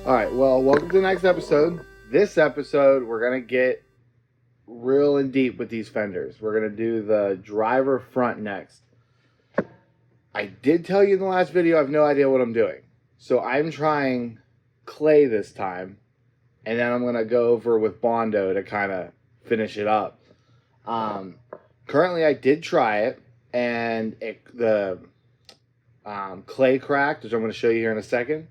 All right, well, welcome to the next episode. This episode, we're going to get real and deep with these fenders. We're going to do the driver front next. I did tell you in the last video, I have no idea what I'm doing. So I'm trying clay this time, and then I'm going to go over with Bondo to kind of finish it up. Currently, I did try it, and the clay cracked, which I'm going to show you here in a second.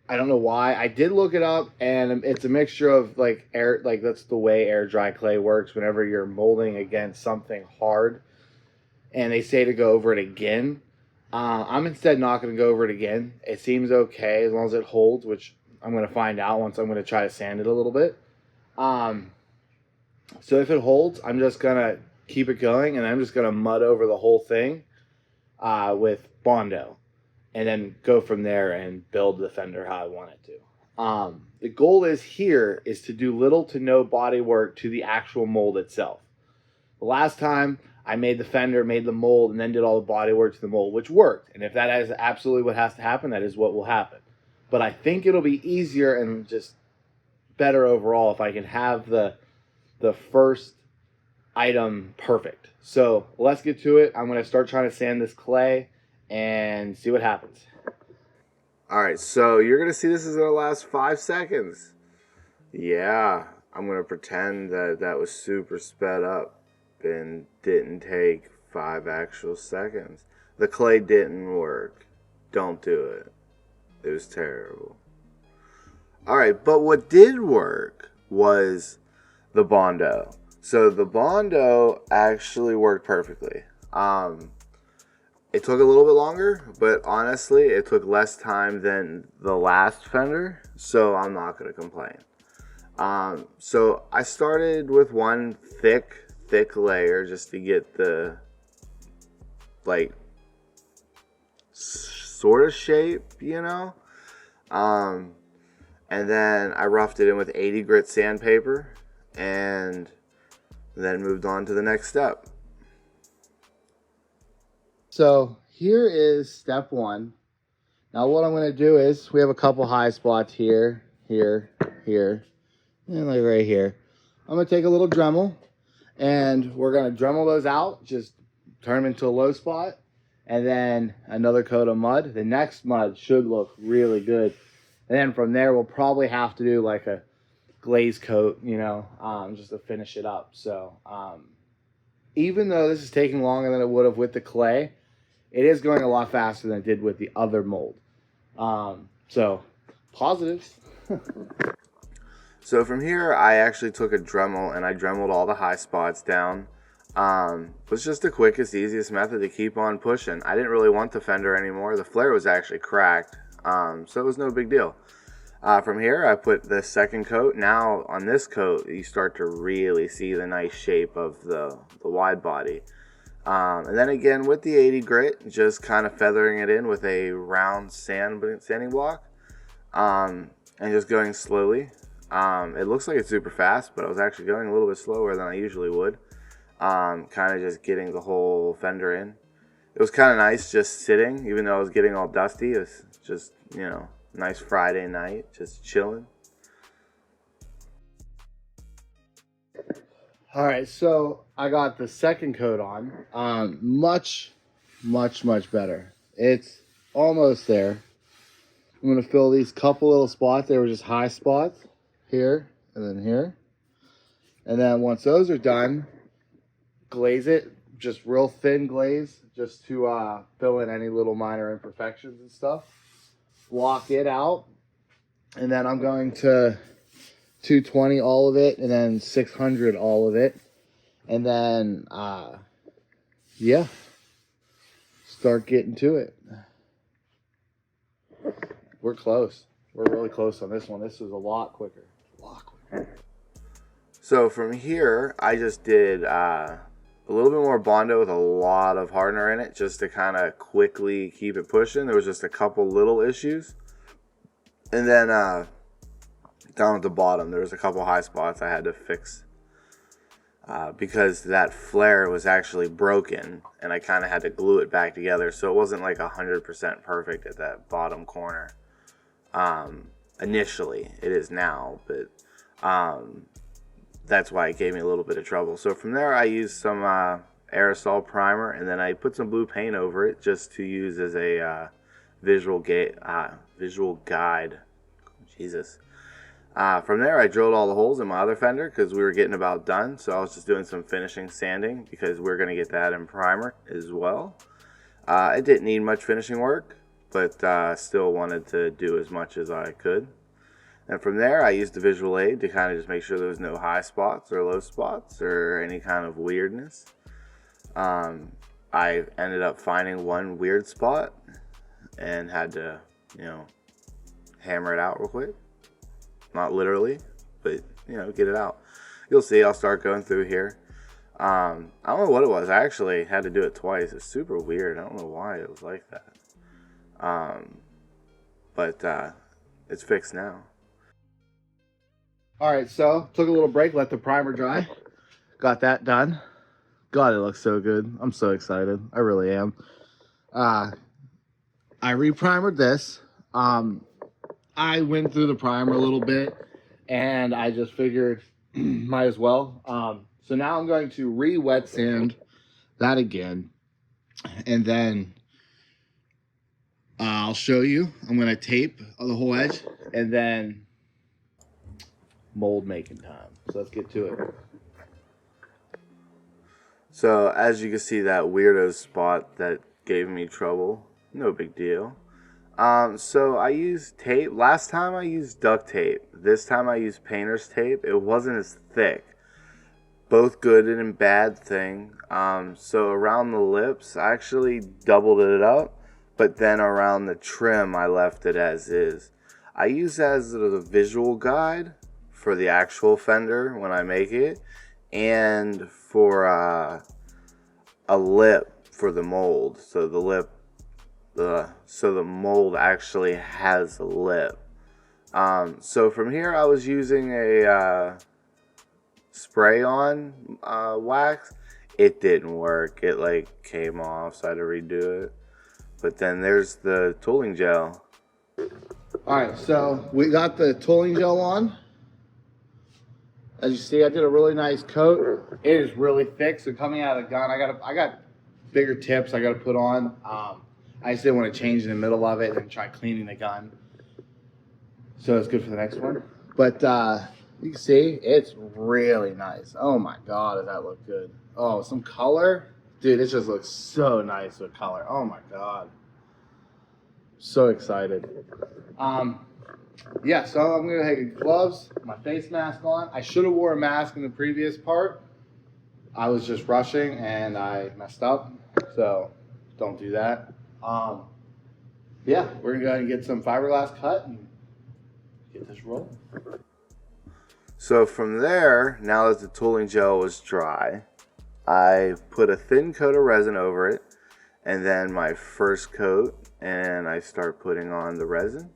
I don't know why. I did look it up, and it's a mixture of like air, like that's the way air dry clay works. Whenever you're molding against something hard, and they say to go over it again, I'm instead not going to go over it again. It seems okay as long as it holds, which I'm going to find out once I'm going to try to sand it a little bit. So if it holds, I'm just going to keep it going, and I'm just going to mud over the whole thing with Bondo. And then go from there and build the fender how I want it to. The goal is to do little to no body work to the actual mold itself. The last time I made the fender, made the mold, and then did all the body work to the mold, which worked. And if that is absolutely what has to happen, that is what will happen. But I think it'll be easier and just better overall if I can have the first item perfect. So let's get to it. I'm going to start trying to sand this clay and see what happens. Alright, so you're going to see this is going to last 5 seconds. Yeah, I'm going to pretend that was super sped up and didn't take 5 actual seconds. The clay didn't work. Don't do it. It was terrible. Alright, but what did work was the Bondo. So the Bondo actually worked perfectly. It took a little bit longer, but honestly, it took less time than the last fender, so I'm not going to complain. So I started with one thick layer just to get the, like, sort of shape, you know? And then I roughed it in with 80 grit sandpaper, and then moved on to the next step. So here is step 1. Now what I'm going to do is, we have a couple high spots here, and like right here. I'm going to take a little Dremel, and we're going to Dremel those out, just turn them into a low spot, and then another coat of mud. The next mud should look really good. And then from there, we'll probably have to do like a glaze coat, you know, just to finish it up. So even though this is taking longer than it would have with the clay, it is going a lot faster than it did with the other mold. So, positives. So from here, I actually took a Dremel and I Dremeled all the high spots down. It was just the quickest, easiest method to keep on pushing. I didn't really want the fender anymore. The flare was actually cracked, so it was no big deal. From here, I put the second coat. Now, on this coat, you start to really see the nice shape of the wide body. And then again with the 80 grit, just kind of feathering it in with a round sanding block, and just going slowly. It looks like it's super fast, but I was actually going a little bit slower than I usually would. Kind of just getting the whole fender in. It was kind of nice just sitting, even though I was getting all dusty. It was just, you know, nice Friday night, just chilling. All right, so I got the second coat on. Much better. It's almost there. I'm going to fill these couple little spots. They were just high spots here and then here. And then once those are done, glaze it, just real thin glaze, just to fill in any little minor imperfections and stuff. Block it out. And then I'm going to 220 all of it, and then 600 all of it, and then yeah, start getting to it. We're close. We're really close on this one. This was a lot quicker. So from here, I just did a little bit more Bondo with a lot of hardener in it, just to kind of quickly keep it pushing. There was just a couple little issues, and then down at the bottom, there was a couple high spots I had to fix because that flare was actually broken, and I kind of had to glue it back together, so it wasn't like 100% perfect at that bottom corner. Initially, it is now, but that's why it gave me a little bit of trouble. So from there, I used some aerosol primer, and then I put some blue paint over it just to use as a visual guide. Jesus. From there, I drilled all the holes in my other fender because we were getting about done. So I was just doing some finishing sanding because we're going to get that in primer as well. It didn't need much finishing work, but still wanted to do as much as I could. And from there, I used the visual aid to kind of just make sure there was no high spots or low spots or any kind of weirdness. I ended up finding one weird spot and had to, hammer it out real quick. Not literally, but, get it out. You'll see, I'll start going through here. I don't know what it was. I actually had to do it twice. It's super weird. I don't know why it was like that. But it's fixed now. Alright, so took a little break, let the primer dry. Got that done. God, it looks so good. I'm so excited. I really am. I reprimered this. I went through the primer a little bit, and I just figured might as well. So now I'm going to re-wet sand that again, and then I'll show you. I'm going to tape the whole edge, and then mold making time. So let's get to it. So as you can see, that weirdo spot that gave me trouble, no big deal. So I used tape. Last time I used duct tape. This time I used painter's tape. It wasn't as thick. Both good and bad thing. So around the lips, I actually doubled it up, but then around the trim, I left it as is. I use that as a visual guide for the actual fender when I make it, and for a lip for the mold. So the lip, so the mold actually has a lip. So from here, I was using a spray-on wax. It didn't work. It like came off, so I had to redo it. But then there's the tooling gel. All right, so we got the tooling gel on. As you see, I did a really nice coat. It is really thick, so coming out of the gun, I got bigger tips I got to put on. I just didn't want to change in the middle of it and try cleaning the gun. So it's good for the next one. But you can see, it's really nice. Oh my God, does that look good. Oh, some color. Dude, it just looks so nice with color. Oh my God. So excited. Yeah, so I'm going to take gloves, my face mask on. I should have wore a mask in the previous part. I was just rushing and I messed up. So don't do that. Yeah, we're going to go ahead and get some fiberglass cut and get this rolling. So from there, now that the tooling gel was dry, I put a thin coat of resin over it, and then my first coat, and I start putting on the resin.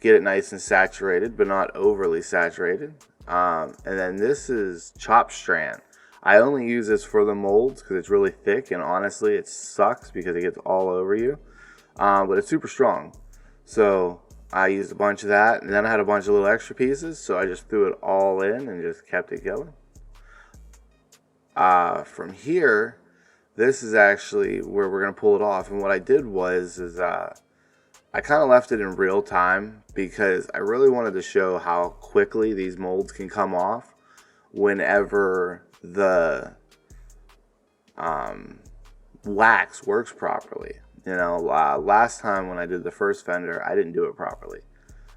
Get it nice and saturated, but not overly saturated. And then this is chop strand. I only use this for the molds because it's really thick, and honestly it sucks because it gets all over you. But it's super strong. So I used a bunch of that, and then I had a bunch of little extra pieces, so I just threw it all in and just kept it going. From here, this is actually where we're going to pull it off. And what I did was I kind of left it in real time because I really wanted to show how quickly these molds can come off whenever the wax works properly. Last time when I did the first fender, I didn't do it properly.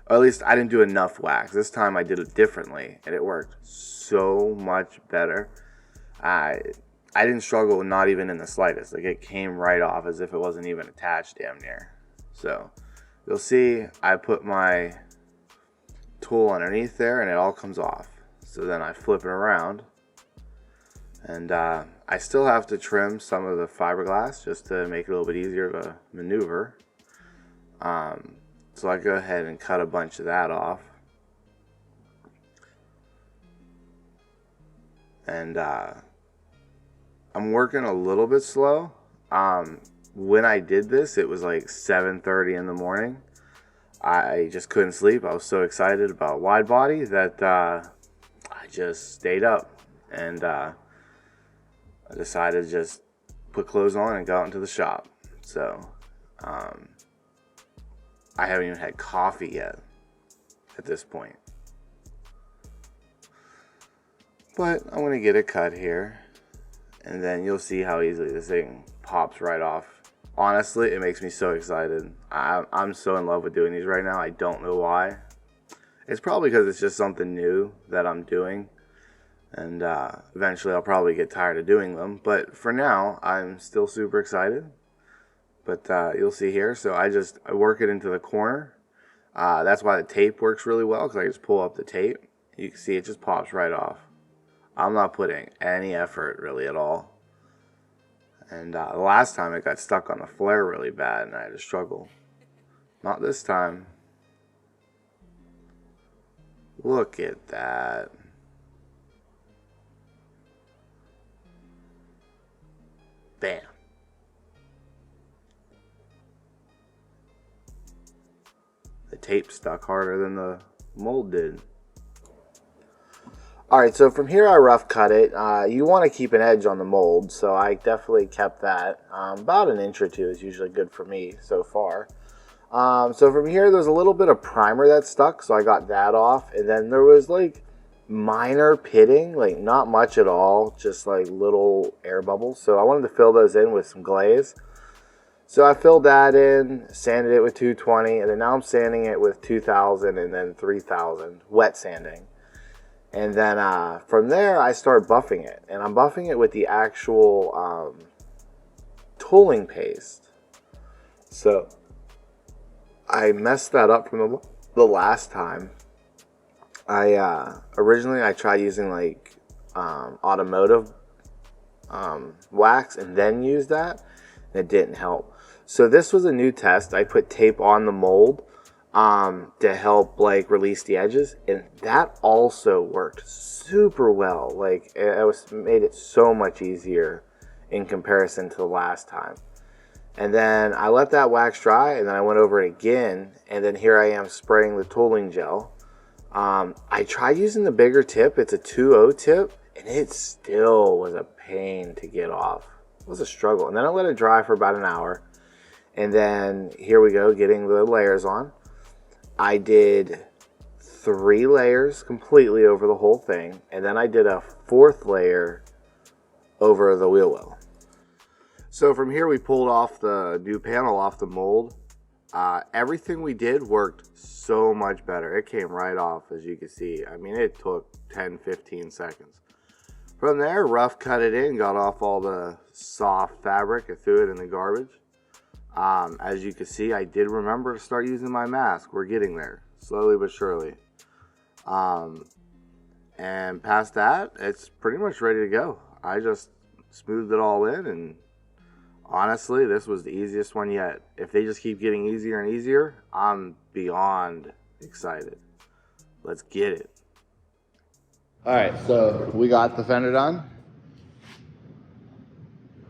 Or at least I didn't do enough wax. This time I did it differently, and it worked so much better. I didn't struggle, not even in the slightest. Like, it came right off as if it wasn't even attached damn near. So you'll see I put my tool underneath there and it all comes off. So then I flip it around, and I still have to trim some of the fiberglass just to make it a little bit easier to maneuver. So I go ahead and cut a bunch of that off. And I'm working a little bit slow. When I did this, it was like 7:30 in the morning. I just couldn't sleep. I was so excited about wide body that I just stayed up, and I decided to just put clothes on and go out into the shop. So I haven't even had coffee yet at this point. But I'm going to get it cut here, and then you'll see how easily this thing pops right off. Honestly, it makes me so excited. I'm so in love with doing these right now. I don't know why. It's probably because it's just something new that I'm doing, and eventually I'll probably get tired of doing them. But for now, I'm still super excited. But you'll see here. So I work it into the corner. That's why the tape works really well, because I just pull up the tape. You can see it just pops right off. I'm not putting any effort really at all. And the last time it got stuck on the flare really bad and I had to struggle. Not this time. Look at that. Bam. The tape stuck harder than the mold did. Alright, so from here I rough cut it. You want to keep an edge on the mold, so I definitely kept that. About an inch or two is usually good for me so far. So from here there's a little bit of primer that stuck, so I got that off. And then there was like minor pitting, like not much at all, just like little air bubbles. So I wanted to fill those in with some glaze. So I filled that in, sanded it with 220, and then now I'm sanding it with 2000 and then 3000, wet sanding. And then from there, I start buffing it. And I'm buffing it with the actual tooling paste. So I messed that up from the last time. Originally, I tried using like automotive wax and then used that. And it didn't help. So this was a new test. I put tape on the mold to help like release the edges, and that also worked super well. Like it made it so much easier in comparison to the last time. And then I let that wax dry, and then I went over it again, and then here I am spraying the tooling gel. I tried using the bigger tip. It's a 2.0 tip, and it still was a pain to get off. It was a struggle. And then I let it dry for about an hour, and then here we go, getting the layers on. I did 3 layers completely over the whole thing, and then I did a 4th layer over the wheel well. So from here we pulled off the new panel off the mold. Everything we did worked so much better. It came right off, as you can see. I mean, it took 10-15 seconds. From there, rough cut it in, got off all the soft fabric, and threw it in the garbage. As you can see, I did remember to start using my mask. We're getting there, slowly but surely. And past that, it's pretty much ready to go. I just smoothed it all in, and honestly, this was the easiest one yet. If they just keep getting easier and easier, I'm beyond excited. Let's get it. Alright, so we got the fender done.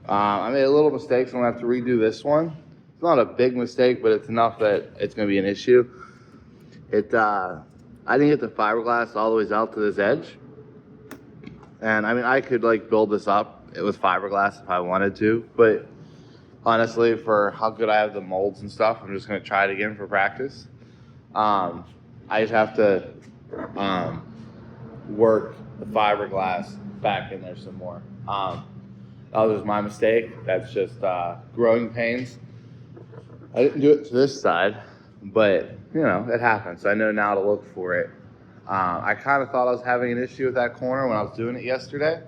I made a little mistake, so I'm going to have to redo this one. It's not a big mistake, but it's enough that it's going to be an issue. I didn't get the fiberglass all the way out to this edge. And I mean, I could like build this up with fiberglass if I wanted to, but honestly, for how good I have the molds and stuff, I'm just going to try it again for practice. I just have to work the fiberglass back in there some more. That was my mistake. That's just growing pains. I didn't do it to this side, but you know, it happens. I know now to look for it. I kind of thought I was having an issue with that corner when I was doing it yesterday,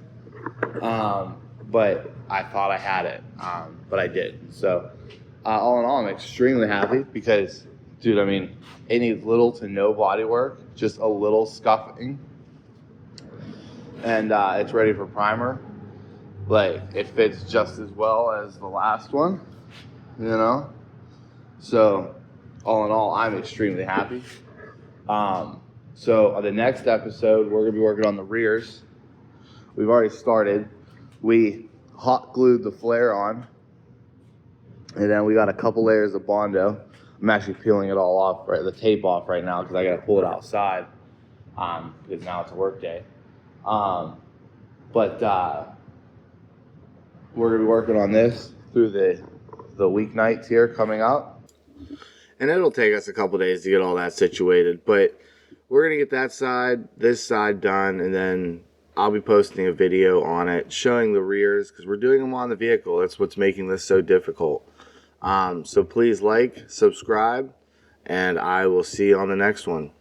but I thought I had it, but I did. So all in all, I'm extremely happy because, dude, I mean, it needs little to no body work, just a little scuffing, and it's ready for primer. Like, it fits just as well as the last one, you know? So, all in all, I'm extremely happy. So, on the next episode, we're going to be working on the rears. We've already started. We hot glued the flare on, and then we got a couple layers of Bondo. I'm actually peeling it all off, right, the tape off right now because I got to pull it outside because now it's a work day. But we're going to be working on this through the weeknights here coming up. And it'll take us a couple days to get all that situated, but we're going to get this side done, and then I'll be posting a video on it showing the rears because we're doing them on the vehicle. That's what's making this so difficult. So please like, subscribe, and I will see you on the next one.